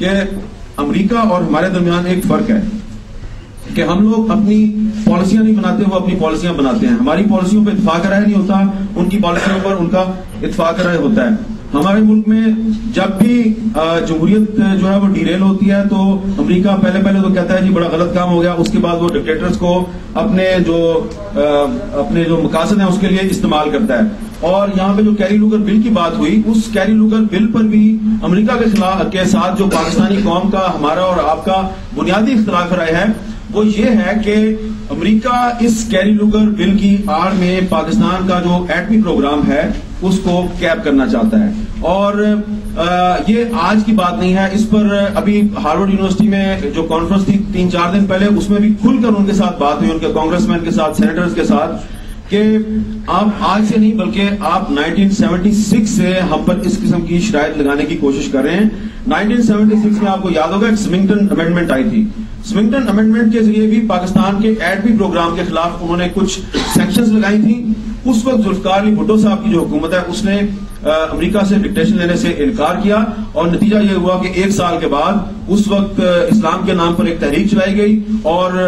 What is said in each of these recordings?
کہ امریکہ اور ہمارے درمیان ایک فرق ہے کہ ہم لوگ اپنی پالیسیاں نہیں بناتے، وہ اپنی پالیسیاں بناتے ہیں. ہماری پالیسیوں پہ اتفاق رائے نہیں ہوتا، ان کی پالیسیوں پر ان کا اتفاق رائے ہوتا ہے. ہمارے ملک میں جب بھی جمہوریت جو ہے وہ ڈیریل ہوتی ہے تو امریکہ پہلے تو کہتا ہے جی بڑا غلط کام ہو گیا، اس کے بعد وہ ڈکٹیٹرز کو اپنے جو مقاصد ہیں اس کے لیے استعمال کرتا ہے. اور یہاں پہ جو کیری لوگر بل کی بات ہوئی، اس کیری لوگر بل پر بھی امریکہ کے ساتھ جو پاکستانی قوم کا ہمارا اور آپ کا بنیادی اختلاف رائے ہے وہ یہ ہے کہ امریکہ اس کیری لوگر بل کی آڑ میں پاکستان کا جو ایٹمی پروگرام ہے اس کو کیپ کرنا چاہتا ہے. اور یہ آج کی بات نہیں ہے، اس پر ابھی ہارورڈ یونیورسٹی میں جو کانفرنس تھی 3-4 دن پہلے، اس میں بھی کھل کر ان کے ساتھ بات ہوئی، ان کے کانگریس مین کے ساتھ، سینیٹرز کے ساتھ، کہ آپ آج سے نہیں بلکہ آپ 1976 سے ہم پر اس قسم کی شرائط لگانے کی کوشش کر رہے ہیں. 1976 میں آپ کو یاد ہوگا ایک سمنگٹن امینڈمنٹ آئی تھی. سمنگٹن امینڈمنٹ کے ذریعے بھی پاکستان کے ایٹمی پروگرام کے خلاف انہوں نے کچھ سینکشنز لگائی تھیں. اس وقت ذوالفقار علی بھٹو صاحب کی جو حکومت ہے اس نے امریکہ سے ڈکٹیشن لینے سے انکار کیا، اور نتیجہ یہ ہوا کہ 1 سال کے بعد اس وقت اسلام کے نام پر ایک تحریک چلائی گئی، اور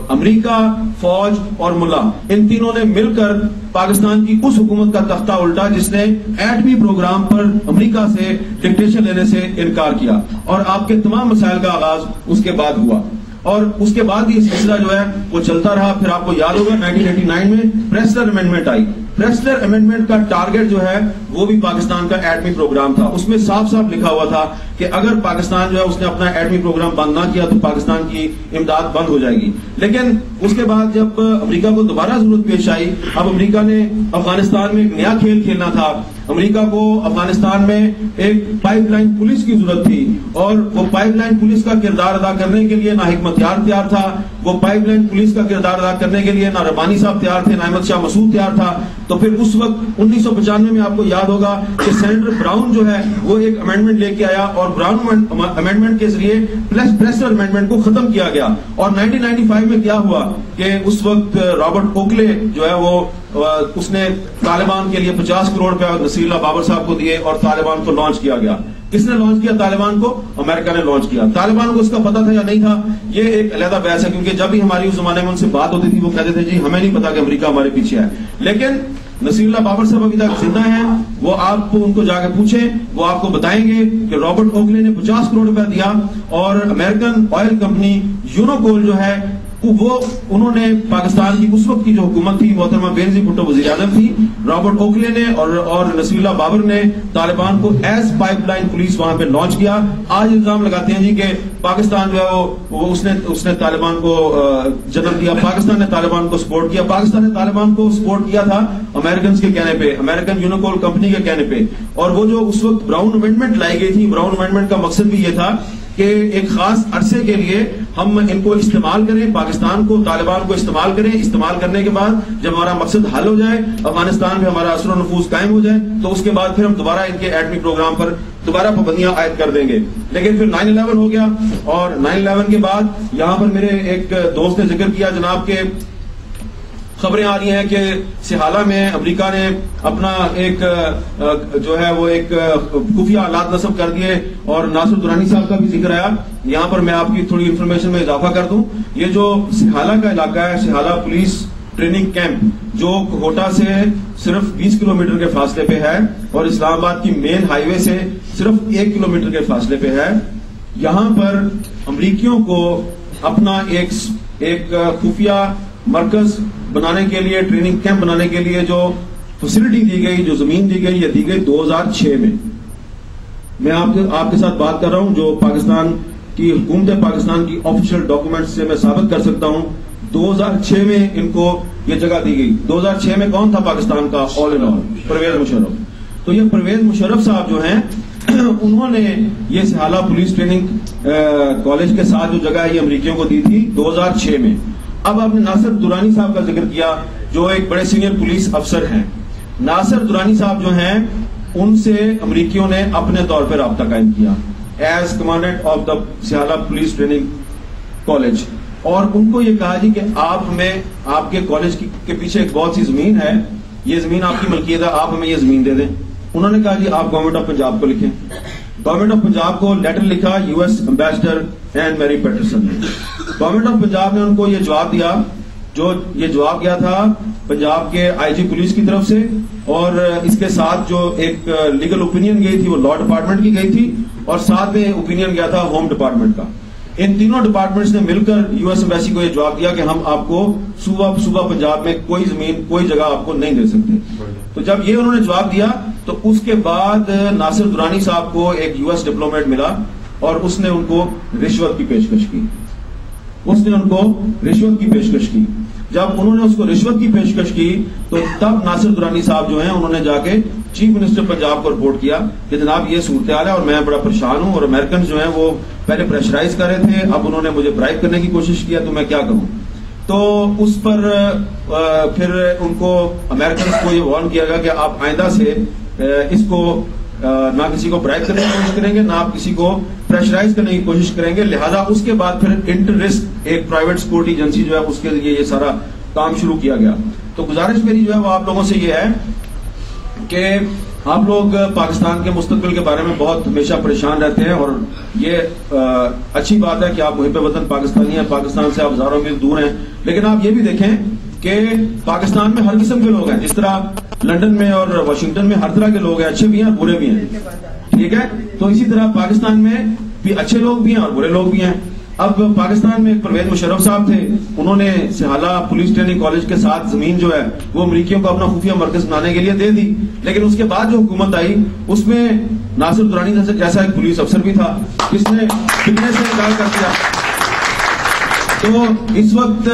امریکہ، فوج اور ملا ان تینوں نے مل کر پاکستان کی اس حکومت کا تختہ الٹا جس نے ایٹمی پروگرام پر امریکہ سے ڈکٹیشن لینے سے انکار کیا، اور آپ کے تمام مسائل کا آغاز اس کے بعد ہوا. اور اس کے بعد یہ سلسلہ جو ہے وہ چلتا رہا. پھر آپ کو یاد ہوگا 1989 میں پریسلر امینڈمنٹ آئی. پریسلر امینڈمنٹ کا ٹارگٹ جو ہے وہ بھی پاکستان کا ایٹمی پروگرام تھا. اس میں صاف صاف لکھا ہوا تھا کہ اگر پاکستان جو ہے اس نے اپنا ایٹمی پروگرام بند نہ کیا تو پاکستان کی امداد بند ہو جائے گی. لیکن اس کے بعد جب امریکہ کو دوبارہ ضرورت پیش آئی، اب امریکہ نے افغانستان میں ایک نیا کھیل کھیلنا تھا. امریکہ کو افغانستان میں ایک پائپ لائن پولیس کی ضرورت تھی، اور وہ پائپ لائن پولیس کا کردار ادا کرنے کے لیے نہ حکمت یار تیار تھا، وہ پائپ لائن پولیس کا کردار ادا کرنے کے لیے نہ ربانی صاحب تیار تھے، نہ احمد شاہ مسعود تیار تھا. تو پھر اس وقت 1995 میں آپ کو یاد ہوگا کہ سینیٹر براؤن جو ہے وہ ایک امینڈمنٹ لے کے آیا، اور براؤن امینڈمنٹ کے ذریعے پریسلر امینڈمنٹ کو ختم کیا گیا. اور 1995 میں کیا ہوا کہ اس وقت رابرٹ اوکلے جو ہے وہ اس نے طالبان کے لیے 50 کروڑ روپے نصیر اللہ بابر صاحب کو دیے اور طالبان کو لانچ کیا گیا. کس نے لانچ کیا طالبان کو؟ امریکہ نے لانچ کیا. طالبان کو اس کا پتا تھا یا نہیں تھا یہ ایک علیحدہ بحث ہے، کیونکہ جب بھی ہماری اس زمانے میں ان سے بات ہوتی تھی وہ کہتے تھے جی ہمیں نہیں پتا کہ امریکہ ہمارے پیچھے ہے. لیکن نصیر اللہ بابر صاحب ابھی تک زندہ ہیں، وہ آپ کو ان کو جا کے پوچھیں، وہ آپ کو بتائیں گے کہ رابرٹ اوکلے نے 50 کروڑ روپے دیا، اور امریکن آئل کمپنی یونوکول جو ہے وہ انہوں نے پاکستان کی اس وقت کی جو حکومت تھی محترمہ بینظیر بھٹو وزیر اعظم تھی، رابرٹ اوکلے نے اور نصیر اللہ بابر نے طالبان کو ایز پائپ لائن پولیس وہاں پہ لانچ کیا. آج الزام لگاتے ہیں جی کہ پاکستان جو ہے وہ اس نے طالبان کو جنم دیا، پاکستان نے طالبان کو سپورٹ کیا. پاکستان نے طالبان کو سپورٹ کیا تھا امریکنز کے کہنے پہ، امریکن یونوکول کمپنی کے کہنے پہ. اور وہ جو اس وقت براؤن امینڈمنٹ لائی گئی تھی، براؤن امینڈمنٹ کا مقصد بھی یہ تھا کہ ایک خاص عرصے کے لیے ہم ان کو استعمال کریں، پاکستان کو، طالبان کو استعمال کریں. استعمال کرنے کے بعد جب ہمارا مقصد حل ہو جائے، افغانستان میں ہمارا اثر و نفوذ قائم ہو جائے، تو اس کے بعد پھر ہم دوبارہ ان کے ایٹمی پروگرام پر دوبارہ پابندیاں عائد کر دیں گے. لیکن پھر 9/11 ہو گیا، اور 9/11 کے بعد یہاں پر میرے ایک دوست نے ذکر کیا جناب کہ خبریں آ رہی ہیں کہ سہالہ میں امریکہ نے اپنا ایک جو ہے وہ ایک خفیہ آلات نصب کر دیے، اور ناصر درانی صاحب کا بھی ذکر آیا. یہاں پر میں آپ کی تھوڑی انفارمیشن میں اضافہ کر دوں. یہ جو سہالہ کا علاقہ ہے، سہالہ پولیس ٹریننگ کیمپ جو کوٹا سے صرف 20 کلومیٹر کے فاصلے پہ ہے، اور اسلام آباد کی مین ہائی وے سے صرف 1 کلومیٹر کے فاصلے پہ ہے. یہاں پر امریکیوں کو اپنا ایک خفیہ مرکز بنانے کے لیے، ٹریننگ کیمپ بنانے کے لیے جو فیسلٹی دی گئی، جو زمین دی گئی، یہ دی گئی 2006 میں. میں آپ کے ساتھ بات کر رہا ہوں جو پاکستان کی حکومت پاکستان کی آفیشیل ڈاکومنٹ سے میں ثابت کر سکتا ہوں. 2006 میں ان کو یہ جگہ دی گئی. 2006 میں کون تھا پاکستان کا آل ان آل؟ پرویز مشرف. تو یہ پرویز مشرف صاحب جو ہیں انہوں نے یہ سہالہ پولیس ٹریننگ کالج کے ساتھ جو جگہ ہے یہ امریکیوں کو دی تھی 2006 میں. اب آپ نے ناصر درانی صاحب کا ذکر کیا جو ایک بڑے سینئر پولیس افسر ہیں. ناصر درانی صاحب جو ہیں ان سے امریکیوں نے اپنے طور پر رابطہ قائم کیا as commandant of the Sihala police training college, اور ان کو یہ کہا جی کہ آپ ہمیں آپ کے کالج کے پیچھے ایک بہت سی زمین ہے, یہ زمین آپ کی ملکیت ہے, آپ ہمیں یہ زمین دے دیں. انہوں نے کہا جی آپ گورنمنٹ آف پنجاب کو لکھیں. गवर्नमेंट ऑफ पंजाब को लेटर लिखा US ambassador Anne Mary Patterson ने। गवर्नमेंट ऑफ पंजाब ने उनको ये जवाब दिया, जो ये जवाब गया था पंजाब के आईजी पुलिस की तरफ से, और इसके साथ जो एक लीगल ओपिनियन गई थी वो लॉ डिपार्टमेंट की गई थी, और साथ में ओपिनियन गया था होम डिपार्टमेंट का। इन तीनों डिपार्टमेंट्स ने मिलकर यूएस एम्बेसी को ये जवाब दिया कि हम आपको सूबा पंजाब में कोई जमीन कोई जगह आपको नहीं दे सकते। तो जब ये उन्होंने जवाब दिया तो उसके बाद नासिर दुरानी साहब को एक यूएस डिप्लोमेट मिला और उसने उनको रिश्वत की पेशकश की। जब उन्होंने उसको रिश्वत की पेशकश की तो तब नासिर दुरानी साहब जो हैं उन्होंने जाके चीफ मिनिस्टर पंजाब को रिपोर्ट किया कि जनाब ये सूरत हाल है और मैं बड़ा परेशान हूं, और अमेरिकन जो हैं वो पहले प्रेशराइज कर रहे थे, अब उन्होंने मुझे ब्राइब करने की कोशिश किया, तो मैं क्या करूं। तो उस पर फिर उनको अमेरिकन को ये वार्न किया गया कि आप आइंदा से इसको ना किसी को ब्राइब करने की कोशिश करेंगे, ना आप किसी को प्रेशराइज करने की कोशिश करेंगे। लिहाजा उसके बाद फिर इंटररिस्क एक प्राइवेट सिक्योरिटी एजेंसी जो है उसके लिए ये सारा काम शुरू किया गया। तो गुजारिश मेरी जो है वो आप लोगों से ये है कि आप लोग पाकिस्तान के मुस्तकबिल के बारे में बहुत हमेशा परेशान रहते हैं, और ये अच्छी बात है कि आप मुहिब वतन पाकिस्तानी हैं, पाकिस्तान से आप हजारों मील दूर हैं, लेकिन आप ये भी देखें कि पाकिस्तान में हर किस्म के लोग हैं। जिस तरह लंदन में और वाशिंगटन में हर तरह के लोग हैं, अच्छे भी हैं बुरे भी हैं, ठीक है। तो इसी तरह पाकिस्तान में भी अच्छे लोग भी हैं और बुरे लोग भी हैं। अब पाकिस्तान में परवेज मुशर्रफ साहब थे, उन्होंने सिहाला पुलिस ट्रेनिंग कॉलेज के साथ जमीन जो है वो अमरीकियों को अपना खुफिया मरकज बनाने के लिए दे दी, लेकिन उसके बाद जो हुकूमत आई उसमें नासिर दुरानी जैसा एक पुलिस अफसर भी था जिसने बिकने से इनकार कर दिया। तो इस वक्त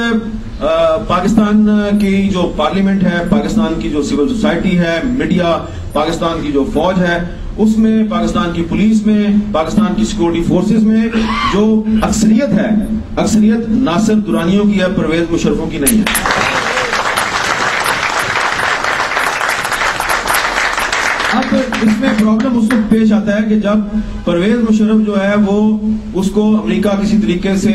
पाकिस्तान की जो पार्लियामेंट है, पाकिस्तान की जो सिविल सोसाइटी है, मीडिया, पाकिस्तान की जो फौज है, उसमें पाकिस्तान की पुलिस में, पाकिस्तान की सिक्योरिटी फोर्सेस में जो अक्सरियत है, अक्सरियत नासिर दुरानियों की है, परवेज मुशर्रफों की नहीं है। अब इसमें प्रॉब्लम उस वक्त पेश आता है कि जब परवेज मुशर्रफ जो है वो उसको अमेरिका किसी तरीके से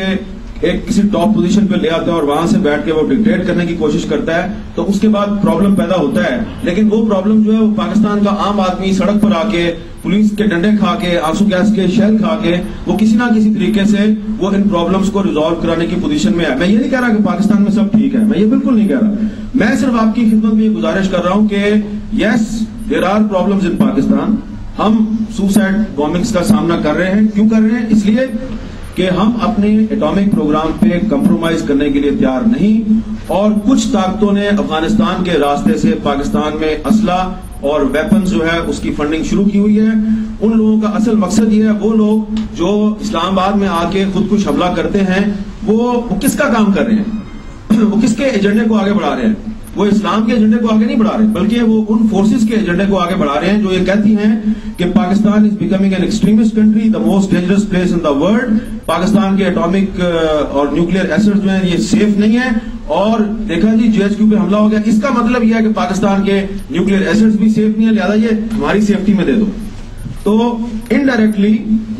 एक किसी टॉप पोजीशन पे ले आता है और वहां से बैठ के वो डिक्टेट करने की कोशिश करता है, तो उसके बाद प्रॉब्लम पैदा होता है। लेकिन वो प्रॉब्लम जो है वो पाकिस्तान का आम आदमी सड़क पर आके पुलिस के डंडे खा के, आंसू गैस के शेल खा के, वो किसी ना किसी तरीके से वो इन प्रॉब्लम्स को रिजॉल्व कराने की पोजीशन में है। मैं ये नहीं कह रहा कि पाकिस्तान में सब ठीक है, मैं ये बिल्कुल नहीं कह रहा। मैं सिर्फ आपकी खिदमत में ये गुजारिश कर रहा हूं कि yes there are problems in Pakistan. हम सुसाइड बॉम्बिंग्स का सामना कर रहे हैं। क्यों कर रहे हैं? इसलिए कि हम अपने एटॉमिक प्रोग्राम पे कंप्रोमाइज करने के लिए तैयार नहीं, और कुछ ताकतों ने अफगानिस्तान के रास्ते से पाकिस्तान में असला और वेपन्स जो है उसकी फंडिंग शुरू की हुई है। उन लोगों का असल मकसद ये है, वो लोग जो इस्लामाबाद में आके खुदकुश हमला करते हैं वो किसका काम कर रहे हैं? वो किसके एजेंडे को आगे बढ़ा रहे हैं? वो इस्लाम के एजेंडे को आगे नहीं बढ़ा रहे, बल्कि वो उन फोर्सेस के एजेंडे को आगे बढ़ा रहे हैं जो ये कहती हैं कि Pakistan is becoming an extremist country, the most dangerous place in the world. Pakistan के एटॉमिक और न्यूक्लियर एसेट्स जो हैं ये सेफ नहीं है, और देखा जी जीएचक्यू पे हमला हो गया, इसका मतलब यह है कि पाकिस्तान के न्यूक्लियर एसेट्स भी सेफ नहीं है, लिहाजा ये हमारी सेफ्टी में दे दो। तो इनडायरेक्टली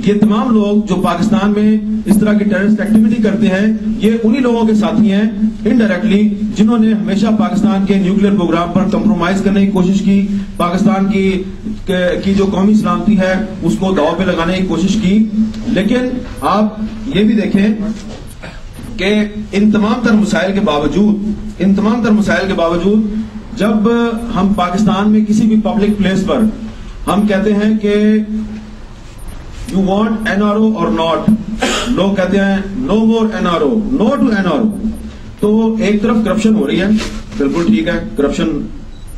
ये तमाम लोग जो पाकिस्तान में इस तरह की टेररिस्ट एक्टिविटी करते हैं, ये उन्हीं लोगों के साथी हैं इनडायरेक्टली जिन्होंने हमेशा पाकिस्तान के न्यूक्लियर प्रोग्राम पर कंप्रोमाइज करने की कोशिश की, पाकिस्तान की जो कौमी सलामती है उसको दांव पे लगाने की कोशिश की। लेकिन आप ये भी देखें कि इन तमाम तर मसाइल के बावजूद जब हम पाकिस्तान में किसी भी पब्लिक प्लेस पर हम कहते हैं कि यू वांट एनआरओ और नॉट, लोग कहते हैं no more NRO, no to NRO. तो एक तरफ करप्शन हो रही है, बिल्कुल ठीक है, करप्शन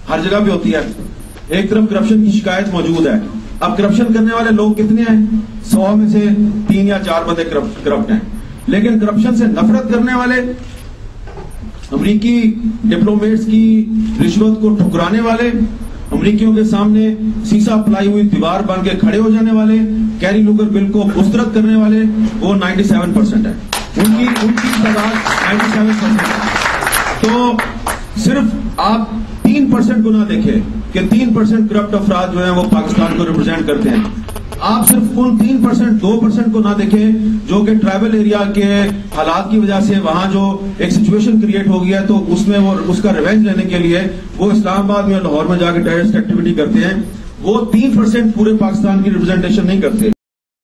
हर जगह पे होती है। एक तरफ करप्शन की शिकायत मौजूद है। अब करप्शन करने वाले लोग कितने हैं? 100 में से 3 या 4 बंदे करप्ट हैं। लेकिन करप्शन से नफरत करने वाले, अमरीकी डिप्लोमेट्स की रिश्वत को ठुकराने वाले, अमरीकियों के सामने सीसा फैलाई हुई दीवार बन के खड़े हो जाने वाले, कैरी लूगर बिल को मुस्तरद करने वाले, वो 97% है। उनकी तादाद 97% है। तो सिर्फ आप 3% को ना देखें कि 3% करप्ट अफराद जो है वो पाकिस्तान को रिप्रेजेंट करते हैं। आप सिर्फ उन 3%, 2% को ना देखें जो कि ट्राइबल एरिया के हालात की वजह से वहां जो एक सिचुएशन क्रिएट हो गया है, तो उसमें वो उसका रिवेंज लेने के लिए वो इस्लामाबाद में और लाहौर में जाकर टेररिस्ट एक्टिविटी करते हैं। وہ 3% پورے پاکستان کی ریپرزینٹیشن نہیں کرتے.